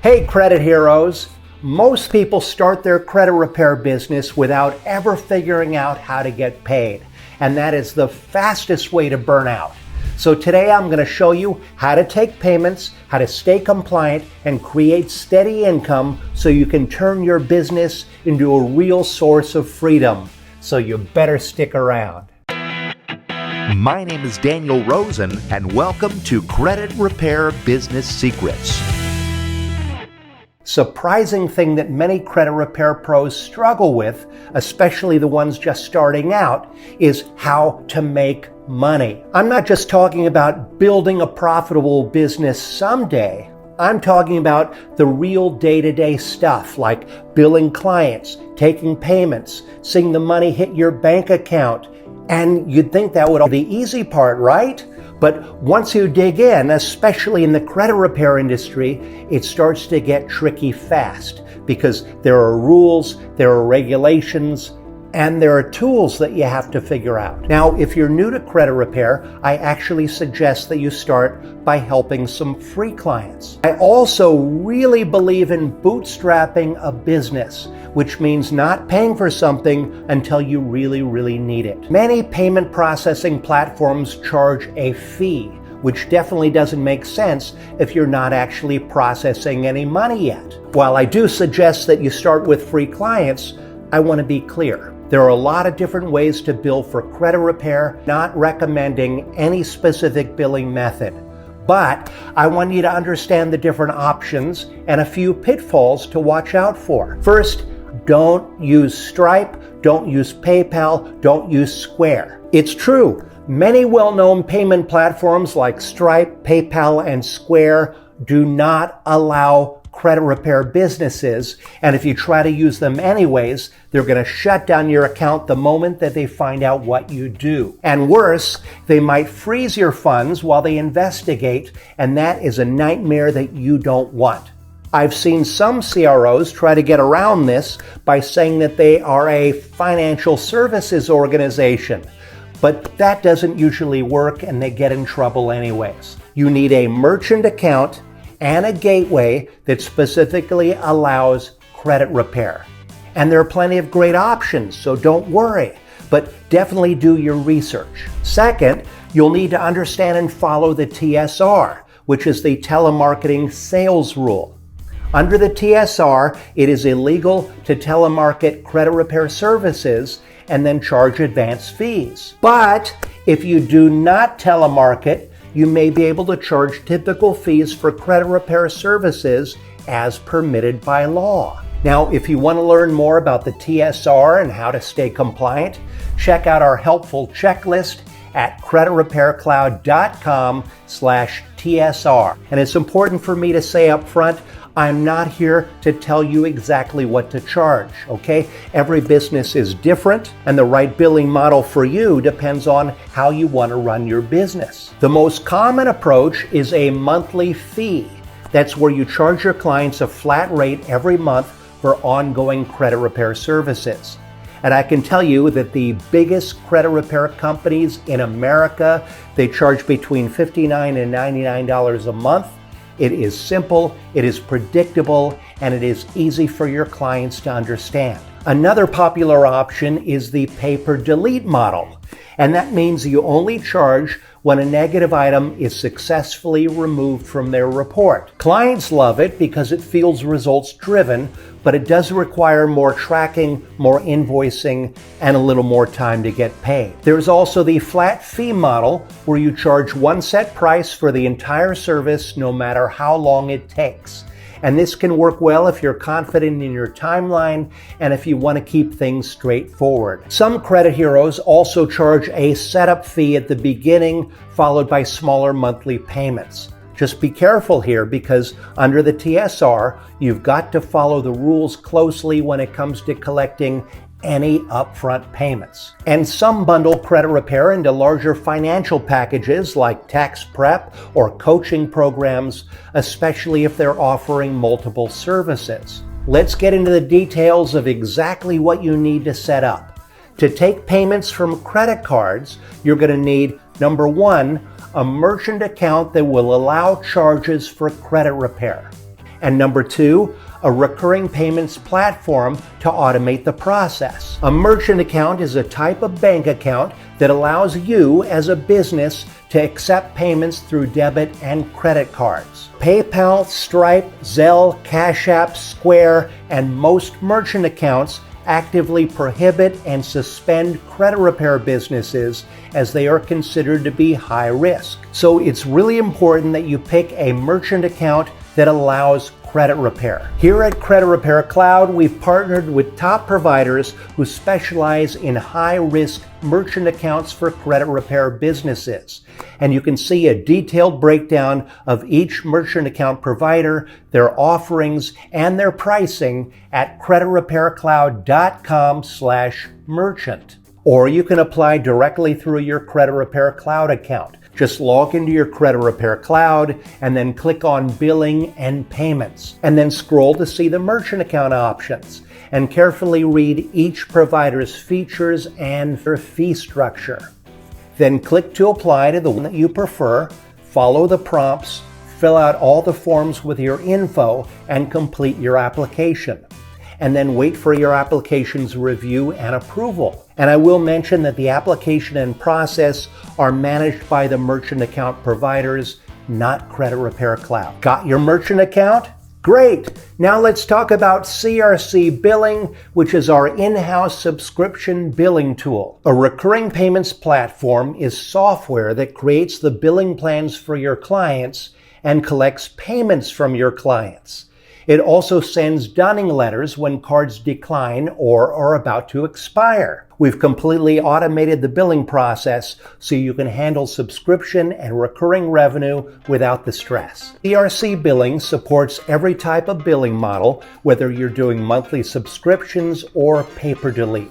Hey, credit heroes! Most people start their credit repair business without ever figuring out how to get paid, and that is the fastest way to burn out. So today I'm going to show you how to take payments, how to stay compliant, and create steady income so you can turn your business into a real source of freedom. So you better stick around. My name is Daniel Rosen, and welcome to Credit Repair Business Secrets. Surprising thing that many credit repair pros struggle with, especially the ones just starting out, is how to make money. I'm not just talking about building a profitable business someday. I'm talking about the real day-to-day stuff like billing clients, taking payments, seeing the money hit your bank account. And you'd think that would be the easy part, right? But once you dig in, especially in the credit repair industry, it starts to get tricky fast because there are rules, there are regulations, and there are tools that you have to figure out. Now, if you're new to credit repair, I actually suggest that you start by helping some free clients. I also really believe in bootstrapping a business, which means not paying for something until you really need it. Many payment processing platforms charge a fee, which definitely doesn't make sense if you're not actually processing any money yet. While I do suggest that you start with free clients, I want to be clear. There are a lot of different ways to bill for credit repair, not recommending any specific billing method. But I want you to understand the different options and a few pitfalls to watch out for. First, don't use Stripe, don't use PayPal, don't use Square. It's true, many well-known payment platforms like Stripe, PayPal, and Square do not allow credit repair businesses, and if you try to use them anyways, they're going to shut down your account the moment that they find out what you do. And worse, they might freeze your funds while they investigate, and that is a nightmare that you don't want. I've seen some CROs try to get around this by saying that they are a financial services organization, but that doesn't usually work and they get in trouble anyways. You need a merchant account and a gateway that specifically allows credit repair. And there are plenty of great options, so don't worry, but definitely do your research. Second, you'll need to understand and follow the TSR, which is the telemarketing sales rule. Under the TSR, it is illegal to telemarket credit repair services and then charge advance fees. But if you do not telemarket, you may be able to charge typical fees for credit repair services as permitted by law. Now, if you want to learn more about the TSR and how to stay compliant, check out our helpful checklist at creditrepaircloud.com/TSR. And it's important for me to say up front, I'm not here to tell you exactly what to charge, okay? Every business is different, and the right billing model for you depends on how you want to run your business. The most common approach is a monthly fee. That's where you charge your clients a flat rate every month for ongoing credit repair services. And I can tell you that the biggest credit repair companies in America, they charge between $59 and $99 a month. It is simple, it is predictable, and it is easy for your clients to understand. Another popular option is the pay-per-delete model, and that means you only charge when a negative item is successfully removed from their report. Clients love it because it feels results-driven, but it does require more tracking, more invoicing, and a little more time to get paid. There's also the flat fee model, where you charge one set price for the entire service no matter how long it takes. And this can work well if you're confident in your timeline and if you want to keep things straightforward. Some credit heroes also charge a setup fee at the beginning, followed by smaller monthly payments. Just be careful here because under the TSR, you've got to follow the rules closely when it comes to collecting any upfront payments. And some bundle credit repair into larger financial packages like tax prep or coaching programs, especially if they're offering multiple services. Let's get into the details of exactly what you need to set up. To take payments from credit cards, you're going to need, number one, a merchant account that will allow charges for credit repair. And number 2, a recurring payments platform to automate the process. A merchant account is a type of bank account that allows you as a business to accept payments through debit and credit cards. PayPal, Stripe, Zelle, Cash App, Square, and most merchant accounts actively prohibit and suspend credit repair businesses as they are considered to be high risk. So it's really important that you pick a merchant account that allows credit repair. Here at Credit Repair Cloud, we've partnered with top providers who specialize in high-risk merchant accounts for credit repair businesses. And you can see a detailed breakdown of each merchant account provider, their offerings, and their pricing at creditrepaircloud.com/merchant. Or you can apply directly through your Credit Repair Cloud account. Just log into your Credit Repair Cloud and then click on Billing and Payments, and then scroll to see the merchant account options and carefully read each provider's features and their fee structure. Then click to apply to the one that you prefer, follow the prompts, fill out all the forms with your info, and complete your application. And then wait for your application's review and approval. And I will mention that the application and process are managed by the merchant account providers, not Credit Repair Cloud. Got your merchant account? Great! Now let's talk about CRC Billing, which is our in-house subscription billing tool. A recurring payments platform is software that creates the billing plans for your clients and collects payments from your clients. It also sends dunning letters when cards decline or are about to expire. We've completely automated the billing process so you can handle subscription and recurring revenue without the stress. CRC Billing supports every type of billing model, whether you're doing monthly subscriptions or pay-per-delete.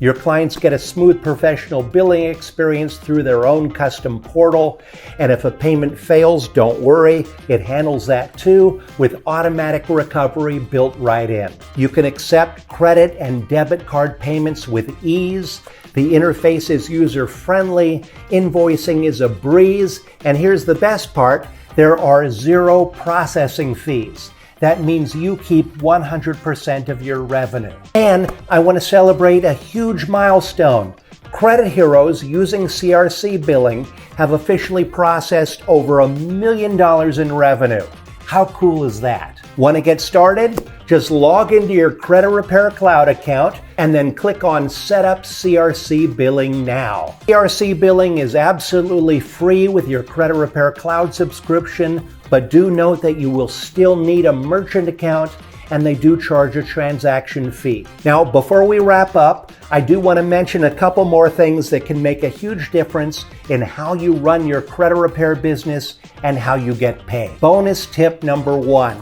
Your clients get a smooth professional billing experience through their own custom portal, and if a payment fails, don't worry, it handles that too with automatic recovery built right in. You can accept credit and debit card payments with ease. The interface is user-friendly, invoicing is a breeze, and here's the best part, there are 0 processing fees. That means you keep 100% of your revenue. And I want to celebrate a huge milestone. Credit heroes using CRC Billing have officially processed over $1 million in revenue. How cool is that? Want to get started? Just log into your Credit Repair Cloud account and then click on Set up CRC Billing now. CRC Billing is absolutely free with your Credit Repair Cloud subscription, but do note that you will still need a merchant account and they do charge a transaction fee. Now, before we wrap up, I do want to mention a couple more things that can make a huge difference in how you run your credit repair business and how you get paid. Bonus tip number 1.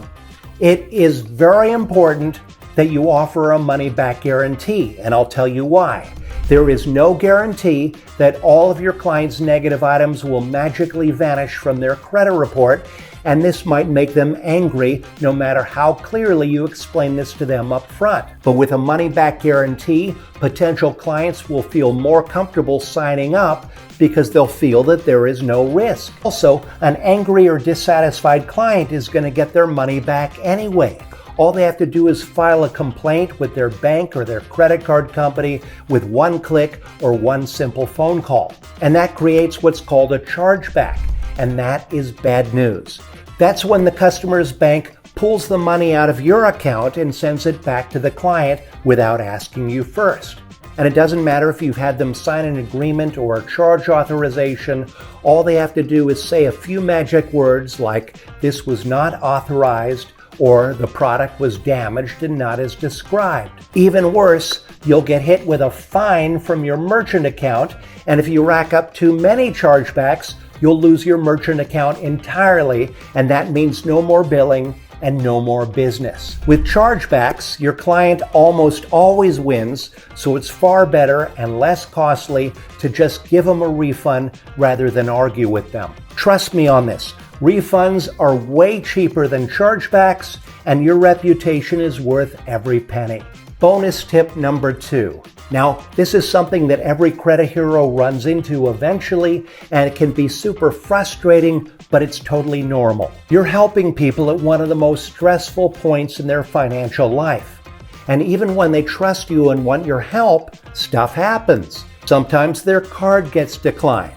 It is very important that you offer a money-back guarantee, and I'll tell you why. There is no guarantee that all of your clients' negative items will magically vanish from their credit report, and this might make them angry no matter how clearly you explain this to them up front. But with a money-back guarantee, potential clients will feel more comfortable signing up because they'll feel that there is no risk. Also, an angry or dissatisfied client is going to get their money back anyway. All they have to do is file a complaint with their bank or their credit card company with one click or one simple phone call. And that creates what's called a chargeback, and that is bad news. That's when the customer's bank pulls the money out of your account and sends it back to the client without asking you first. And it doesn't matter if you've had them sign an agreement or a charge authorization. All they have to do is say a few magic words like, "This was not authorized," or "the product was damaged and not as described." Even worse, you'll get hit with a fine from your merchant account, and if you rack up too many chargebacks, you'll lose your merchant account entirely, and that means no more billing and no more business. With chargebacks, your client almost always wins, so it's far better and less costly to just give them a refund rather than argue with them. Trust me on this. Refunds are way cheaper than chargebacks, and your reputation is worth every penny. Bonus tip number 2. Now, this is something that every credit hero runs into eventually, and it can be super frustrating, but it's totally normal. You're helping people at one of the most stressful points in their financial life. And even when they trust you and want your help, stuff happens. Sometimes their card gets declined.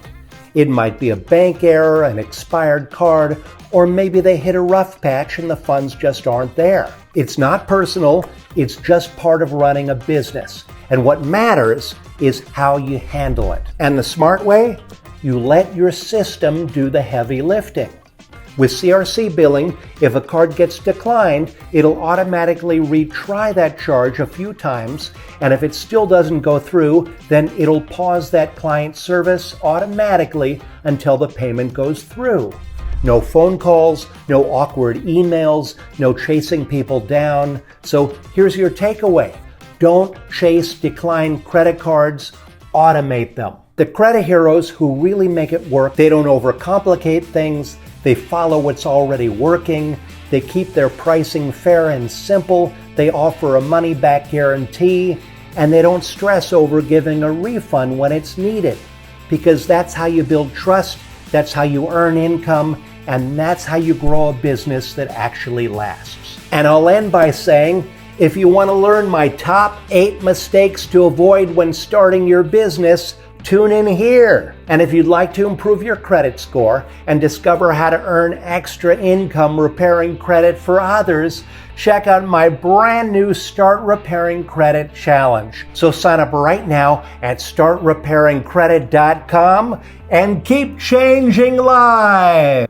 It might be a bank error, an expired card, or maybe they hit a rough patch and the funds just aren't there. It's not personal, it's just part of running a business. And what matters is how you handle it. And the smart way? You let your system do the heavy lifting. With CRC billing, if a card gets declined, it'll automatically retry that charge a few times, and if it still doesn't go through, then it'll pause that client service automatically until the payment goes through. No phone calls, no awkward emails, no chasing people down. So here's your takeaway. Don't chase declined credit cards, automate them. The credit heroes who really make it work, they don't overcomplicate things, they follow what's already working, they keep their pricing fair and simple, they offer a money-back guarantee, and they don't stress over giving a refund when it's needed. Because that's how you build trust, that's how you earn income, and that's how you grow a business that actually lasts. And I'll end by saying, if you want to learn my top 8 mistakes to avoid when starting your business, tune in here. And if you'd like to improve your credit score and discover how to earn extra income repairing credit for others, check out my brand new Start Repairing Credit Challenge. So sign up right now at startrepairingcredit.com and keep changing lives.